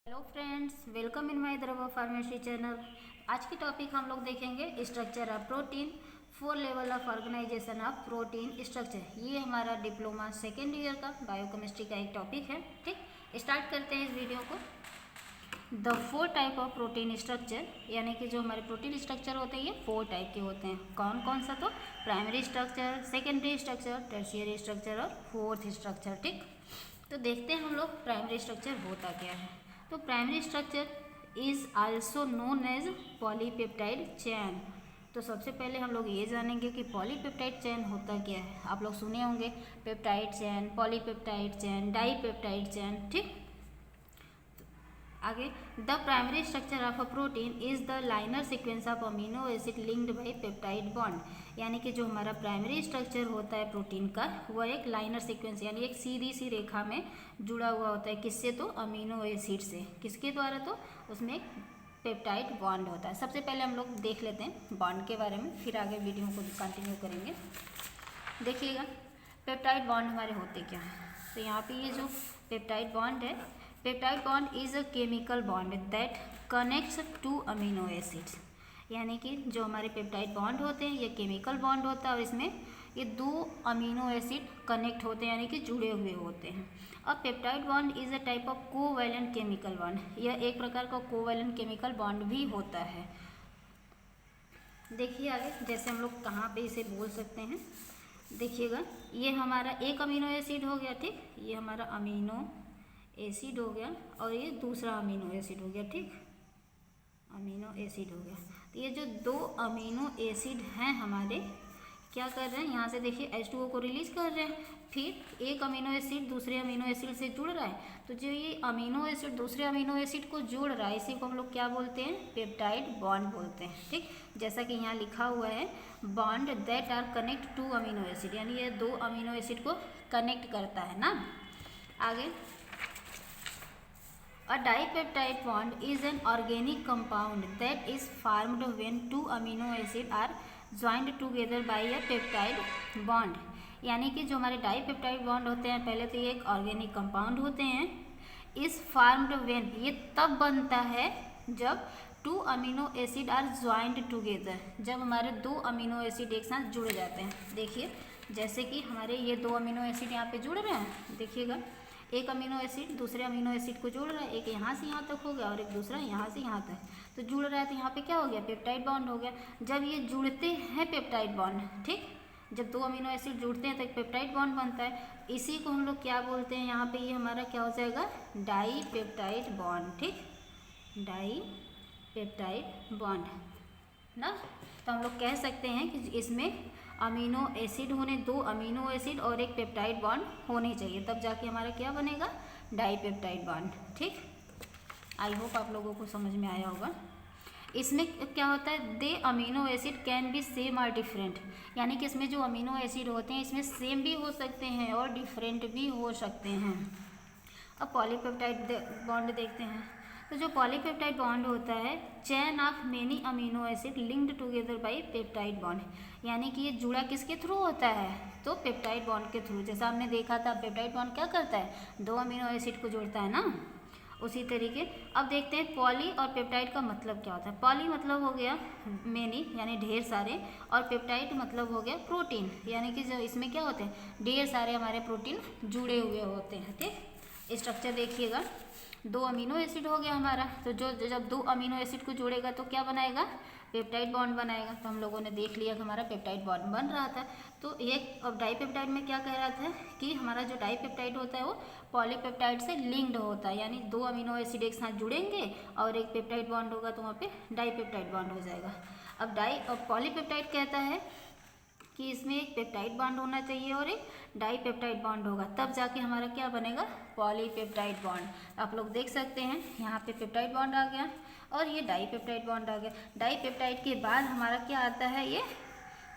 Hello friends, welcome in my द्रवा pharmacy channel. आज की टॉपिक हम लोग देखेंगे structure of protein, 4 level of organisation of protein structure. ये हमारा डिप्लोमा सेकेंड ईयर का बायोकेमिस्ट्री का एक टॉपिक है। ठीक, स्टार्ट करते हैं इस वीडियो को। The 4 type of protein structure, यानी कि जो हमारे प्रोटीन स्ट्रक्चर होते हैं ये 4 टाइप के होते हैं। कौन कौन सा? तो primary structure, secondary structure, tertiary structure और फोर्थ स्ट्रक्चर। ठीक, तो देखते हैं हम लोग प्राइमरी स्ट्रक्चर होता क्या है। तो primary structure is also known as polypeptide chain. तो सबसे पहले हम लोग ये जानेंगे कि पॉलीपेप्टाइड चेन होता क्या है। आप लोग सुने होंगे peptide chain, polypeptide chain, dipeptide chain. ठीक, आगे, the primary structure of a protein is the liner sequence of amino acid linked by peptide bond. यानी कि जो हमारा प्राइमरी स्ट्रक्चर होता है प्रोटीन का, वह एक लाइनर सीक्वेंस यानी एक सीधी सी रेखा में जुड़ा हुआ होता है। किससे? तो अमीनो एसिड से। किसके द्वारा? तो उसमें एक पेप्टाइड बॉन्ड होता है। सबसे पहले हम लोग देख लेते हैं बॉन्ड के बारे में, फिर आगे वीडियो को कंटिन्यू करेंगे। देखिएगा पेप्टाइड बॉन्ड हमारे होते क्या हैं। तो यहाँ पे ये जो पेप्टाइड बॉन्ड है, peptide bond is a chemical bond that connects to amino acids. यानी कि जो हमारे पेप्टाइड बॉन्ड होते हैं ये केमिकल बॉन्ड होता है और इसमें ये 2 अमीनो एसिड कनेक्ट होते हैं यानी कि जुड़े हुए होते हैं। अब peptide bond is a type of covalent chemical bond. यह एक प्रकार का कोवैलेंट केमिकल बॉन्ड भी होता है। देखिए आगे, जैसे हम लोग कहाँ पे इसे बोल सकते हैं। देखिएगा, ये हमारा एक अमीनो एसिड हो गया। ठीक, ये हमारा अमीनो एसिड हो गया और ये दूसरा अमीनो एसिड हो गया। ठीक, अमीनो एसिड हो गया। तो ये जो 2 अमीनो एसिड हैं हमारे, क्या कर रहे हैं, यहाँ से देखिए H2O को रिलीज कर रहे हैं। फिर एक अमीनो एसिड दूसरे अमीनो एसिड से जुड़ रहा है। तो जो ये अमीनो एसिड दूसरे अमीनो एसिड को जोड़ रहा है, इसी को हम लोग क्या बोलते हैं? पेप्टाइड बॉन्ड बोलते हैं। ठीक, जैसा कि यहाँ लिखा हुआ है bond that are connect to amino acid, यानी ये 2 अमीनो एसिड को कनेक्ट करता है ना। आगे, a dipeptide bond is an organic compound that is formed when 2 amino acid are joined together by a peptide bond। यानी कि जो हमारे डाईपेप्टाइड बॉन्ड होते हैं, पहले तो ये एक ऑर्गेनिक कंपाउंड होते हैं। इस फॉर्म्ड व्हेन, ये तब बनता है जब 2 amino acid are joined together, जब हमारे 2 अमीनो एसिड एक साथ जुड़ जाते हैं। देखिए, जैसे कि हमारे ये 2 अमीनो एसिड यहाँ पे जुड़ रहे हैं। देखिएगा, एक अमीनो एसिड दूसरे अमीनो एसिड को जोड़ रहा है, एक यहाँ से यहाँ तक हो गया और एक दूसरा यहाँ से यहाँ तक तो जुड़ रहा है। तो यहाँ पे क्या हो गया? पेप्टाइड बॉन्ड हो गया। जब ये जुड़ते हैं पेप्टाइड बॉन्ड, ठीक, जब 2 अमीनो एसिड जुड़ते हैं तो एक पेप्टाइड बॉन्ड बनता है। इसी को हम लोग क्या बोलते हैं? यहाँ पे ये हमारा क्या हो जाएगा? Dipeptide bond. ठीक, डाई पेप्टाइड बॉन्ड ना। तो हम लोग कह सकते हैं कि इसमें अमीनो एसिड होने, 2 अमीनो एसिड और एक पेप्टाइड बॉन्ड होने चाहिए, तब जाके हमारा क्या बनेगा? Dipeptide bond. ठीक, आई होप आप लोगों को समझ में आया होगा। इसमें क्या होता है? They amino acid can be same और डिफरेंट, यानी कि इसमें जो अमीनो एसिड होते हैं इसमें सेम भी हो सकते हैं और डिफरेंट भी हो सकते हैं। अब पॉलीपेप्टाइड बॉन्ड देखते हैं। तो जो पॉलीपेप्टाइड बॉन्ड होता है, chain of many amino acid linked together by peptide bond, यानी कि ये जुड़ा किसके थ्रू होता है? तो पेप्टाइड बॉन्ड के थ्रू। जैसा हमने देखा था पेप्टाइड बॉन्ड क्या करता है? 2 अमीनो एसिड को जोड़ता है ना। उसी तरीके अब देखते हैं पॉली और पेप्टाइड का मतलब क्या होता है। पॉली मतलब हो गया मेनी, यानी ढेर सारे, और पेप्टाइड मतलब हो गया प्रोटीन, यानी कि जो इसमें क्या होते हैं? ढेर सारे हमारे प्रोटीन जुड़े हुए होते हैं। ठीक, स्ट्रक्चर देखिएगा, 2 अमीनो एसिड हो गया हमारा। तो जब 2 अमीनो एसिड को जोड़ेगा तो क्या बनाएगा? पेप्टाइड बॉन्ड बनाएगा। तो हम लोगों ने देख लिया कि हमारा पेप्टाइड बॉन्ड बन रहा था। तो ये अब डाईपेप्टाइड में क्या कह रहा था कि हमारा जो डाईपेप्टाइड होता है वो पॉलीपेप्टाइड से लिंक्ड होता है, यानी 2 अमीनो एसिड एक साथ जुड़ेंगे और एक पेप्टाइड बॉन्ड होगा तो वहाँ पे डाईपेप्टाइड बॉन्ड हो जाएगा। अब पॉलीपेप्टाइड कहता है कि इसमें एक पेप्टाइड बॉन्ड होना चाहिए और एक डाईपेप्टाइड बॉन्ड होगा, तब जाके हमारा क्या बनेगा? Polypeptide bond. आप लोग देख सकते हैं यहाँ पे पेप्टाइड बॉन्ड आ गया और ये डाईपेप्टाइड बॉन्ड आ गया। डाईपेप्टाइड के बाद हमारा क्या आता है? ये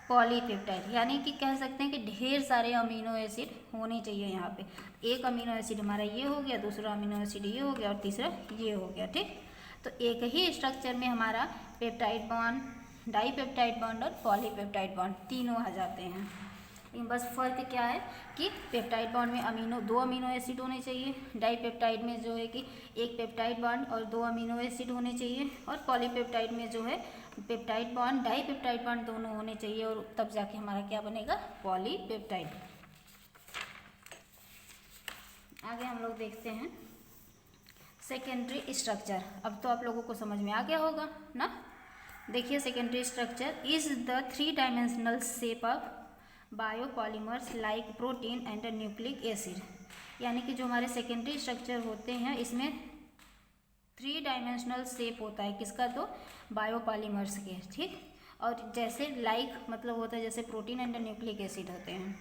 पॉलीपेप्टाइड, यानी कि कह सकते हैं कि ढेर सारे अमीनो एसिड होने चाहिए यहाँ पे। एक अमीनो एसिड हमारा ये हो गया, दूसरा अमीनो एसिड ये हो गया और तीसरा ये हो गया। ठीक, तो एक ही स्ट्रक्चर में हमारा पेप्टाइड बॉन्ड, डाईपेप्टाइड बॉन्ड और पॉलीपेप्टाइड बॉन्ड तीनों आ जाते हैं। लेकिन बस फ़र्क क्या है कि पेप्टाइड बॉन्ड में दो अमीनो एसिड होने चाहिए, डाईपेप्टाइड में जो है कि एक पेप्टाइड बॉन्ड और दो अमीनो एसिड होने चाहिए, और पॉलीपेप्टाइड में जो है पेप्टाइड बॉन्ड डाईपेप्टाइड बॉन्ड दोनों होने चाहिए, और तब जाके हमारा क्या बनेगा, पॉलीपेप्टाइड। आगे हम लोग देखते हैं सेकेंडरी स्ट्रक्चर। अब तो आप लोगों को समझ में आ गया होगा ना। देखिए, secondary structure is the 3 dimensional shape of biopolymers like protein and nucleic acid. यानी कि जो हमारे सेकेंडरी स्ट्रक्चर होते हैं इसमें 3 डायमेंशनल शेप होता है, किसका, तो बायोपॉलीमर्स के, ठीक। और जैसे लाइक मतलब होता है जैसे प्रोटीन एंड न्यूक्लिक एसिड होते हैं।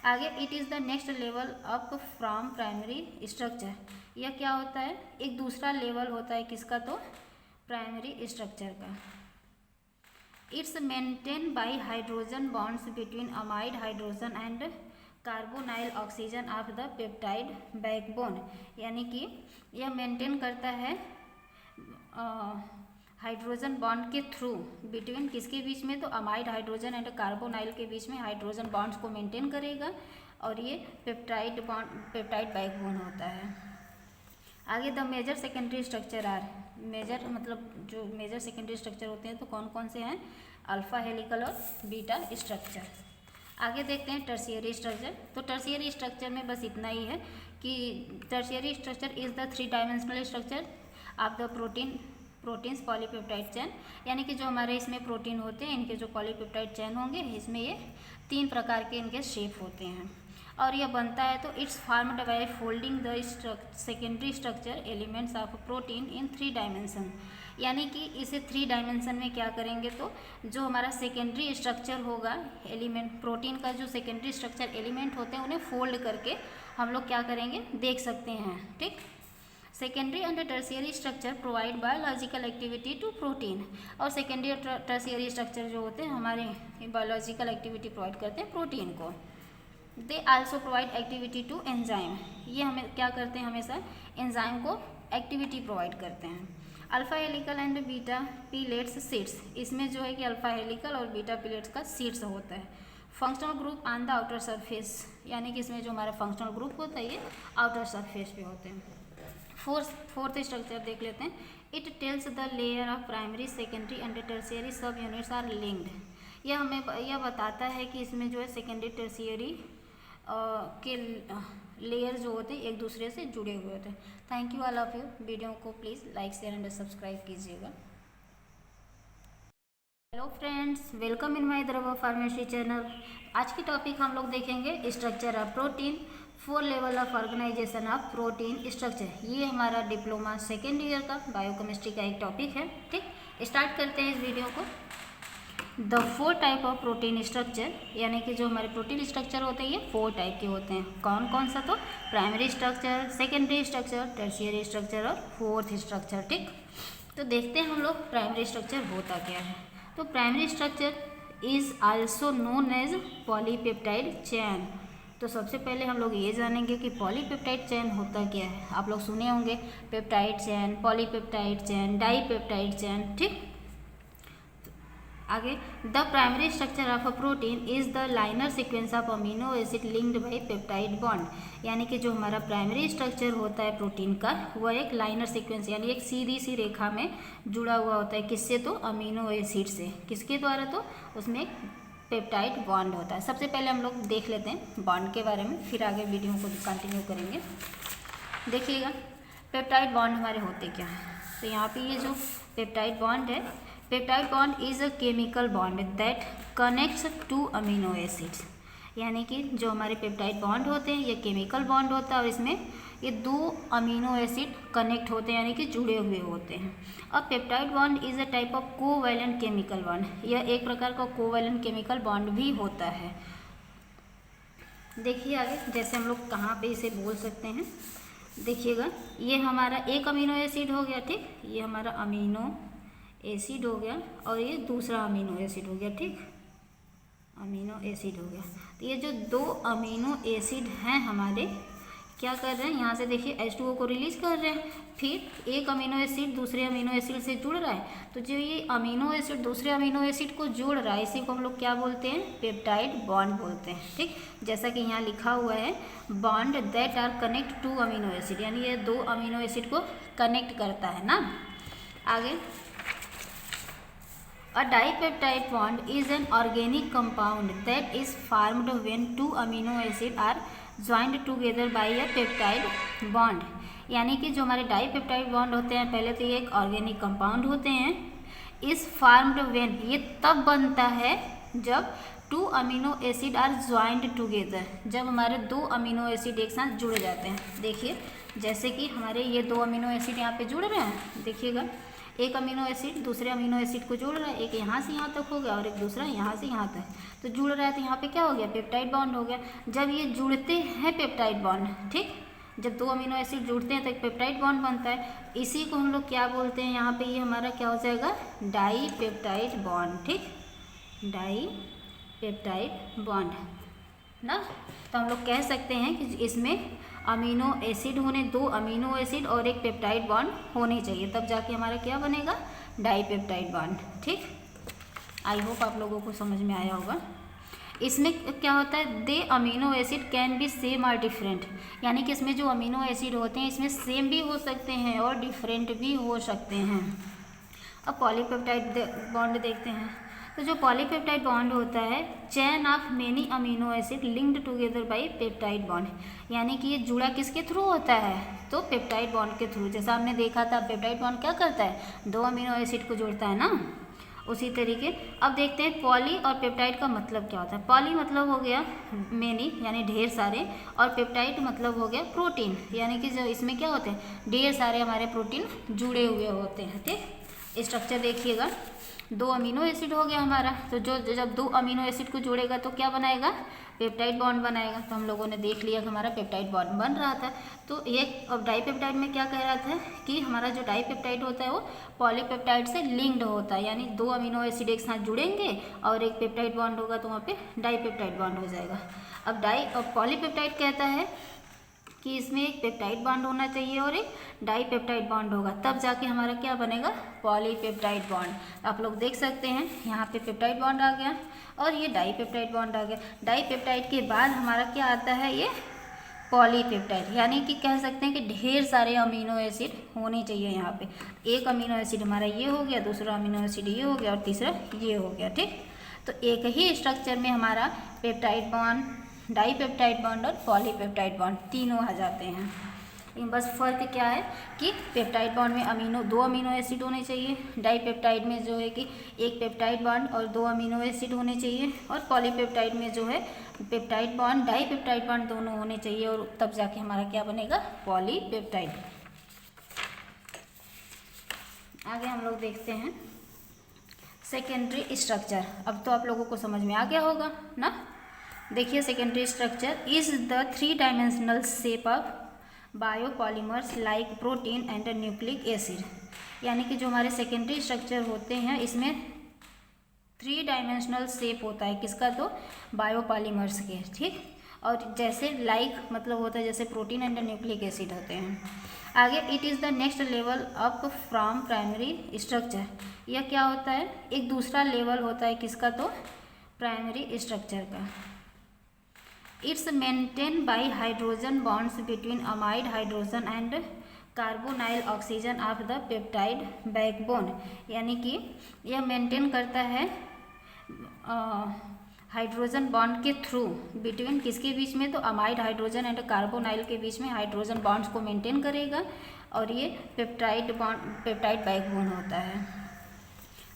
आगे, it is the next level up from primary structure. यह क्या होता है, एक दूसरा लेवल होता है, किसका, तो प्राइमरी स्ट्रक्चर का। It's maintain by hydrogen bonds between amide hydrogen and carbonyl oxygen of the peptide backbone. यानी कि यह मेंटेन करता है हाइड्रोजन बॉन्ड के थ्रू, बिटवीन किसके बीच में, तो अमाइड हाइड्रोजन एंड कार्बोनाइल के बीच में हाइड्रोजन बॉन्ड्स को मेंटेन करेगा, और ये पेप्टाइड बैकबोन होता है। आगे, the major secondary structure are, major मतलब जो मेजर सेकेंडरी स्ट्रक्चर होते हैं तो कौन कौन से हैं, अल्फा हेलिकल और बीटा स्ट्रक्चर। आगे देखते हैं टर्शियरी स्ट्रक्चर। तो टर्शियरी स्ट्रक्चर में बस इतना ही है कि tertiary structure is the 3 dimensional structure of the proteins polypeptide chain. यानी कि जो हमारे इसमें प्रोटीन होते हैं इनके जो पॉलीपेप्टाइड चैन होंगे इसमें ये 3 प्रकार के इनके शेप होते हैं, और यह बनता है तो it's formed by folding the secondary structure elements of protein in 3 dimension. यानी कि इसे 3 डायमेंशन में क्या करेंगे, तो जो हमारा सेकेंडरी स्ट्रक्चर होगा एलिमेंट, प्रोटीन का जो सेकेंडरी स्ट्रक्चर एलिमेंट होते हैं उन्हें फोल्ड करके हम लोग क्या करेंगे, देख सकते हैं, ठीक। Secondary and tertiary structure provide biological activity to protein. और सेकेंडरी और टर्शियरी स्ट्रक्चर जो होते हैं हमारे बायोलॉजिकल एक्टिविटी प्रोवाइड करते हैं प्रोटीन को। They also provide activity to enzyme. ये हमें क्या करते हैं, हमेशा एंजाइम को एक्टिविटी प्रोवाइड करते हैं। Alpha helical and beta pellets seeds, इसमें जो है कि अल्फा हेलिकल और बीटा पिलेट्स का सीड्स होता है। Functional group on the outer surface, यानी कि इसमें जो हमारा फंक्शनल ग्रुप होता है ये आउटर सरफेस पे होते हैं। फोर्थ स्ट्रक्चर देख लेते हैं। It tells the layer of primary secondary and tertiary सब यूनिट्स आर लिंक्ड। यह हमें यह बताता है कि इसमें जो है सेकेंडरी टर्शियरी के लेयर जो होते हैं एक दूसरे से जुड़े हुए होते हैं। Thank you all of you. Video को please like share and subscribe कीजिएगा। Hello friends, welcome in my द्रवा फार्मेसी चैनल। आज की टॉपिक हम लोग देखेंगे structure of protein, 4 level of organisation of protein structure. ये हमारा डिप्लोमा सेकेंड ईयर का बायोकेमिस्ट्री का एक टॉपिक है, ठीक। स्टार्ट करते हैं इस वीडियो को। The 4 type of protein structure, यानी कि जो हमारे प्रोटीन स्ट्रक्चर होते हैं ये 4 टाइप के होते हैं। कौन कौन सा, तो primary structure, secondary structure, tertiary structure और फोर्थ स्ट्रक्चर, ठीक। तो देखते हैं हम लोग प्राइमरी स्ट्रक्चर होता क्या है। तो primary structure is also known as polypeptide chain. तो सबसे पहले हम लोग ये जानेंगे कि पॉलीपेप्टाइड चैन होता क्या है। आप लोग सुने होंगे पेप्टाइड चैन, पॉलीपेप्टाइड चैन, डाईपेप्टाइड चैन, ठीक। आगे, the primary structure of a protein is the liner sequence of amino acid linked by peptide bond. यानी कि जो हमारा प्राइमरी स्ट्रक्चर होता है प्रोटीन का वह एक लाइनर सीक्वेंस यानी एक सीधी सी रेखा में जुड़ा हुआ होता है। किससे, तो अमीनो एसिड से। किसके द्वारा, तो उसमें पेप्टाइड बॉन्ड होता है। सबसे पहले हम लोग देख लेते हैं बॉन्ड के बारे में, फिर आगे वीडियो को कंटिन्यू करेंगे। देखिएगा पेप्टाइड बॉन्ड हमारे होते क्या हैं। तो यहाँ पे ये जो पेप्टाइड बॉन्ड है, peptide bond is a chemical bond that connects 2 amino acids. यानी कि जो हमारे पेप्टाइड बॉन्ड होते हैं ये केमिकल बॉन्ड होता है और इसमें ये 2 अमीनो एसिड कनेक्ट होते हैं यानी कि जुड़े हुए होते हैं। अब peptide bond is a type of covalent chemical bond. यह एक प्रकार का कोवैलेंट केमिकल बॉन्ड भी होता है। देखिए आगे, जैसे हम लोग कहाँ पे इसे बोल सकते हैं। देखिएगा, ये हमारा एक अमीनो एसिड हो गया, ठीक। ये हमारा अमीनो एसिड हो गया और ये दूसरा अमीनो एसिड हो गया, ठीक। अमीनो एसिड हो गया। तो ये जो 2 अमीनो एसिड हैं हमारे क्या कर रहे हैं, यहाँ से देखिए H2O को रिलीज कर रहे हैं, फिर एक अमीनो एसिड दूसरे अमीनो एसिड से जुड़ रहा है, तो जो ये अमीनो एसिड दूसरे अमीनो एसिड को जोड़ रहा है, इसी को हम लोग क्या बोलते हैं, पेप्टाइड बॉन्ड बोलते हैं। ठीक, जैसा कि यहाँ लिखा हुआ है bond that are connect to amino acid, यानी ये दो अमीनो एसिड को कनेक्ट करता है ना। आगे, A dipeptide bond is an organic compound that is formed when two amino acids are joined together by a peptide bond। यानी कि जो हमारे डाइपेप्टाइड बॉन्ड होते हैं, पहले तो ये एक ऑर्गेनिक कंपाउंड होते हैं। इस फॉर्म्ड व्हेन, ये तब बनता है जब two amino acid are joined together, जब हमारे दो अमीनो एसिड एक साथ जुड़ जाते हैं। देखिए जैसे कि हमारे ये दो अमीनो एसिड यहाँ पे जुड़ रहे हैं, देखिएगा एक अमीनो एसिड दूसरे अमीनो एसिड को जोड़ रहा है, एक यहाँ से यहाँ तक हो गया और एक दूसरा यहाँ से यहाँ तक, तो जुड़ रहा है, तो यहाँ पे क्या हो गया, पेप्टाइड बॉन्ड हो गया। जब ये जुड़ते हैं पेप्टाइड बॉन्ड, ठीक, जब दो अमीनो एसिड जुड़ते हैं तो एक पेप्टाइड बॉन्ड बनता है, इसी को हम लोग क्या बोलते हैं, यहाँ पे ये हमारा क्या हो जाएगा, डाई पेप्टाइड बॉन्ड। ठीक, डाई पेप्टाइड बॉन्ड ना। तो हम लोग कह सकते हैं कि इसमें अमीनो एसिड होने, दो अमीनो एसिड और एक पेप्टाइड बॉन्ड होने चाहिए, तब जाके हमारा क्या बनेगा, डाइपेप्टाइड बॉन्ड। ठीक, आई होप आप लोगों को समझ में आया होगा। इसमें क्या होता है, they amino acid can be same और डिफरेंट, यानी कि इसमें जो अमीनो एसिड होते हैं इसमें सेम भी हो सकते हैं और डिफरेंट भी हो सकते हैं। अब पॉलीपेप्टाइड बॉन्ड देखते हैं, तो जो पॉलीपेप्टाइड बॉन्ड होता है, chain of many amino acid linked together by peptide bond, यानी कि ये जुड़ा किसके थ्रू होता है, तो पेप्टाइड बॉन्ड के थ्रू। जैसा हमने देखा था पेप्टाइड बॉन्ड क्या करता है, दो अमीनो एसिड को जोड़ता है ना, उसी तरीके। अब देखते हैं पॉली और पेप्टाइड का मतलब क्या होता है। पॉली मतलब हो गया मेनी, यानी ढेर सारे, और पेप्टाइड मतलब हो गया प्रोटीन, यानी कि जो इसमें क्या होते हैं, ढेर सारे हमारे प्रोटीन जुड़े हुए होते हैं। ठीक, स्ट्रक्चर देखिएगा, दो अमीनो एसिड हो गया हमारा, तो जो जब दो अमीनो एसिड को जोड़ेगा तो क्या बनाएगा, पेप्टाइड बॉन्ड बनाएगा। तो हम लोगों ने देख लिया कि हमारा पेप्टाइड बॉन्ड बन रहा था। तो ये अब डाइपेप्टाइड में क्या कह रहा था कि हमारा जो डाइपेप्टाइड होता है वो पॉलीपेप्टाइड से लिंक्ड होता है, यानी दो अमीनो एसिड एक साथ जुड़ेंगे और एक पेप्टाइड बॉन्ड होगा तो वहाँ पे डाइपेप्टाइड बॉन्ड हो जाएगा। अब पॉलीपेप्टाइड कहता है कि इसमें एक पेप्टाइड बॉन्ड होना चाहिए और एक डाइपेप्टाइड बॉन्ड होगा, तब जाके हमारा क्या बनेगा, पॉलीपेप्टाइड बॉन्ड। आप लोग देख सकते हैं यहाँ पे पेप्टाइड बॉन्ड आ गया और ये डाइपेप्टाइड बॉन्ड आ गया। डाइपेप्टाइड के बाद हमारा क्या आता है, ये पॉलीपेप्टाइड, यानी कि कह सकते हैं कि ढेर सारे अमीनो एसिड होने चाहिए। यहाँ पे एक अमीनो एसिड हमारा ये हो गया, दूसरा अमीनो एसिड ये हो गया और तीसरा ये हो गया। ठीक, तो एक ही स्ट्रक्चर में हमारा पेप्टाइड बॉन्ड, डाइपेप्टाइड बॉन्ड और पॉलीपेप्टाइड बॉन्ड तीनों आ जाते हैं। बस फ़र्क क्या है कि पेप्टाइड बॉन्ड में दो अमीनो एसिड होने चाहिए, डाइपेप्टाइड में जो है कि एक पेप्टाइड बॉन्ड और दो अमीनो एसिड होने चाहिए, और पॉलीपेप्टाइड में जो है पेप्टाइड बॉन्ड डाइपेप्टाइड बॉन्ड दोनों होने चाहिए, और तब जाके हमारा क्या बनेगा, पॉलीपेप्टाइड। आगे हम लोग देखते हैं सेकेंडरी स्ट्रक्चर। अब तो आप लोगों को समझ में आ गया होगा ना। देखिए secondary structure is the 3 dimensional shape of biopolymers like protein and nucleic acid, यानी कि जो हमारे सेकेंडरी स्ट्रक्चर होते हैं इसमें 3 डायमेंशनल शेप होता है, किसका, तो बायोपॉलीमर्स के। ठीक, और जैसे लाइक मतलब होता है जैसे प्रोटीन एंड न्यूक्लिक एसिड होते हैं। आगे it is the next level up from primary structure, यह क्या होता है, एक दूसरा लेवल होता है किसका, तो प्राइमरी स्ट्रक्चर का। It's maintain by hydrogen bonds between amide hydrogen and carbonyl oxygen of the peptide backbone, यानी कि यह मेंटेन करता है हाइड्रोजन बॉन्ड के थ्रू, बिटवीन किसके बीच में, तो अमाइड हाइड्रोजन एंड कार्बोनाइल के बीच में हाइड्रोजन बॉन्ड्स को मेंटेन करेगा, और ये पेप्टाइड बैकबोन होता है।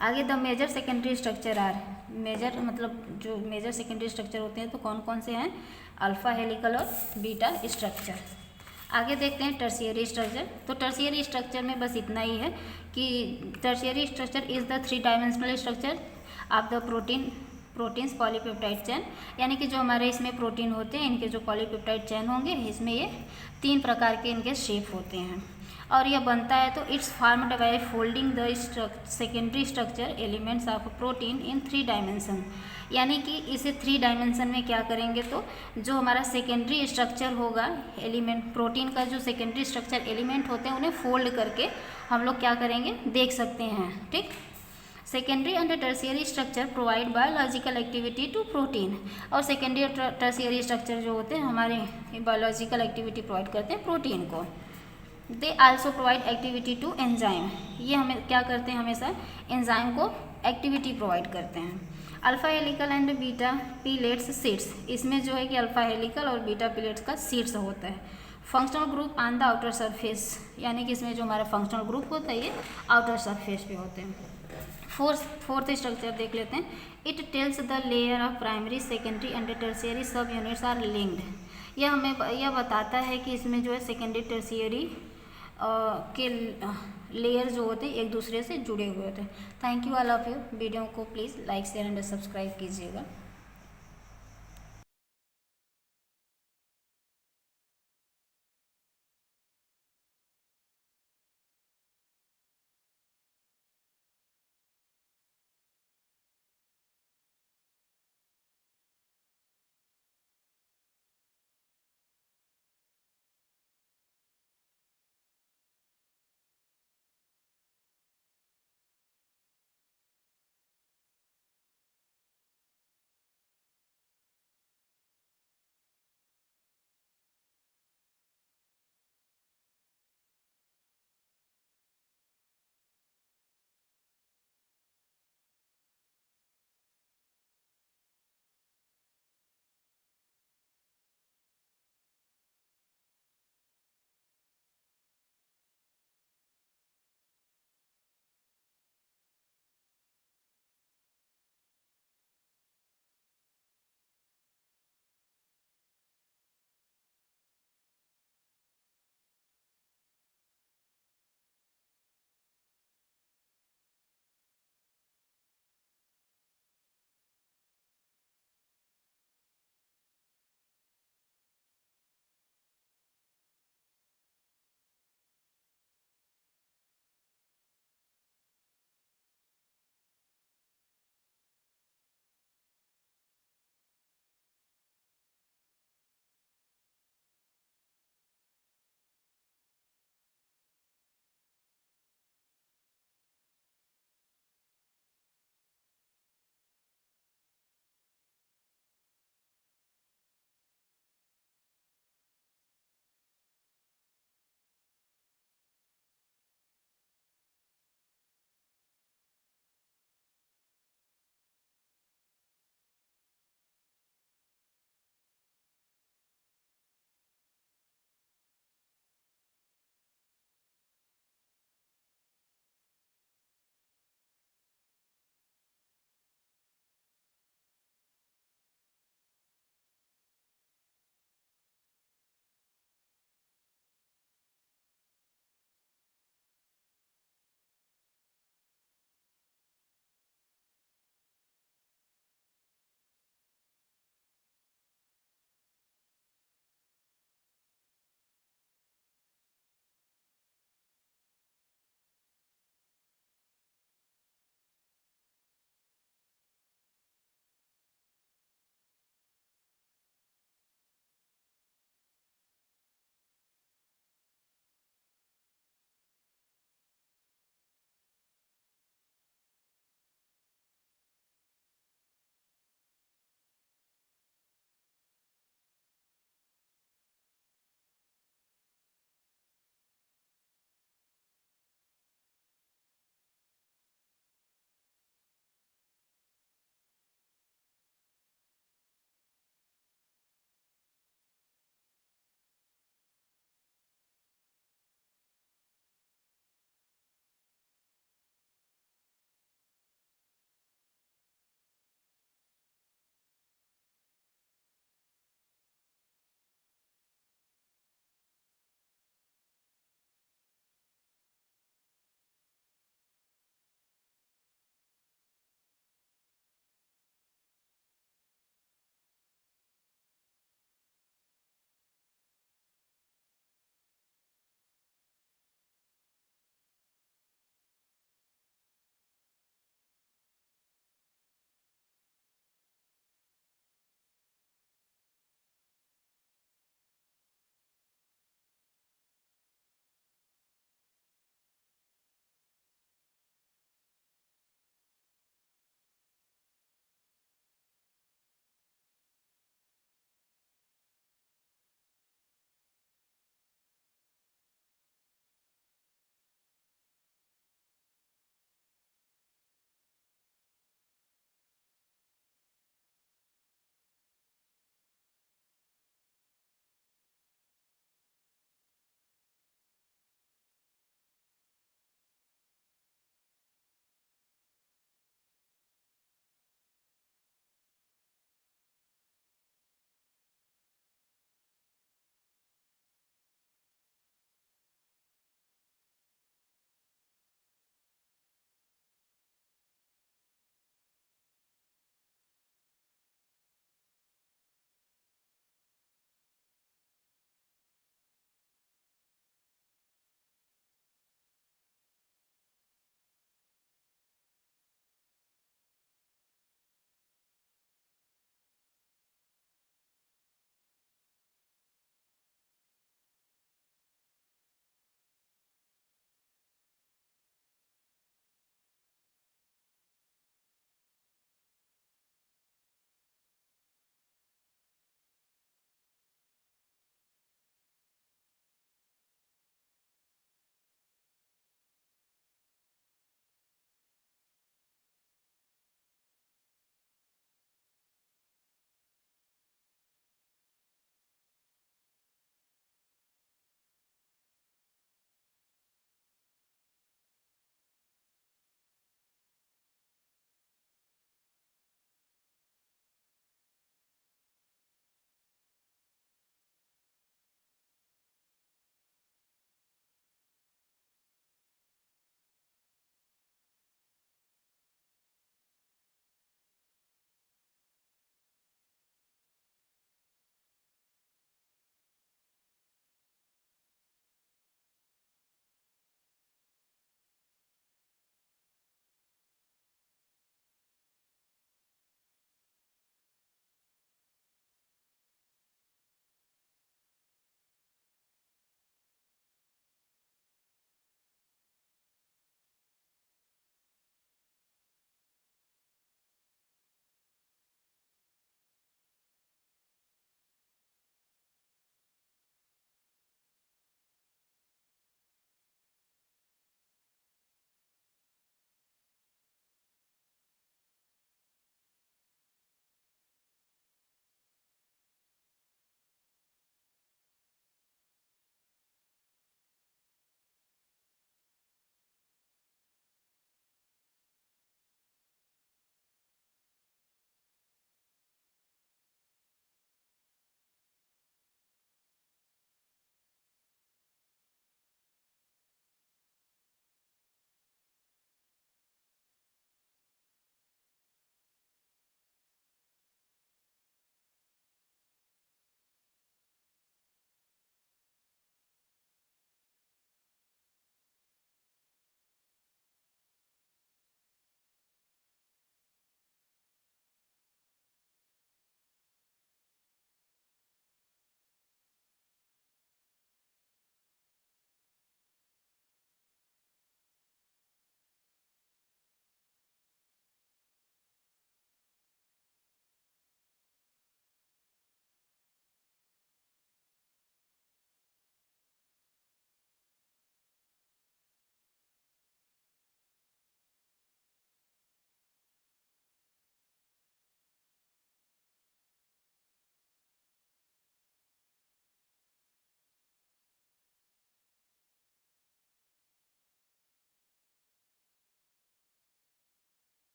आगे the major secondary structure are, major मतलब जो मेजर सेकेंडरी स्ट्रक्चर होते हैं तो कौन कौन से हैं, अल्फा हेलिकल और बीटा स्ट्रक्चर। आगे देखते हैं टर्शियरी स्ट्रक्चर। तो टर्शियरी स्ट्रक्चर में बस इतना ही है कि tertiary structure is the 3 dimensional structure of the protein proteins polypeptide chain, यानी कि जो हमारे इसमें प्रोटीन होते हैं इनके जो पॉलीपेप्टाइड चेन होंगे इसमें ये 3 प्रकार के इनके शेप होते हैं और यह बनता है तो it's formed by folding the secondary structure elements of protein in 3 dimension, यानी कि इसे 3 डायमेंशन में क्या करेंगे तो जो हमारा सेकेंडरी स्ट्रक्चर होगा एलिमेंट प्रोटीन का जो सेकेंडरी स्ट्रक्चर एलिमेंट होते हैं उन्हें फोल्ड करके हम लोग क्या करेंगे देख सकते हैं। ठीक, secondary and tertiary structure provide biological activity to protein, और सेकेंडरी और टर्शियरी स्ट्रक्चर जो होते हैं हमारे बायोलॉजिकल एक्टिविटी प्रोवाइड करते हैं प्रोटीन को। They also provide activity to enzyme, ये हमें क्या करते हैं हमेशा एंजाइम को एक्टिविटी प्रोवाइड करते हैं। Alpha helical and beta pellets seeds, इसमें जो है कि अल्फा हेलिकल और बीटा पिलेट्स का सीड्स होता है। Functional group on the outer surface, यानी कि इसमें जो हमारा फंक्शनल ग्रुप होता है ये आउटर सरफेस पे होते हैं। फोर्थ स्ट्रक्चर देख लेते हैं। It tells the layer of primary secondary and tertiary सब यूनिट्स आर लिंक्ड, यह हमें यह बताता है कि इसमें जो है सेकेंडरी टर्शियरी के लेयर जो होते हैं एक दूसरे से जुड़े हुए होते हैं। Thank you all of you. Video को please like share and subscribe कीजिएगा।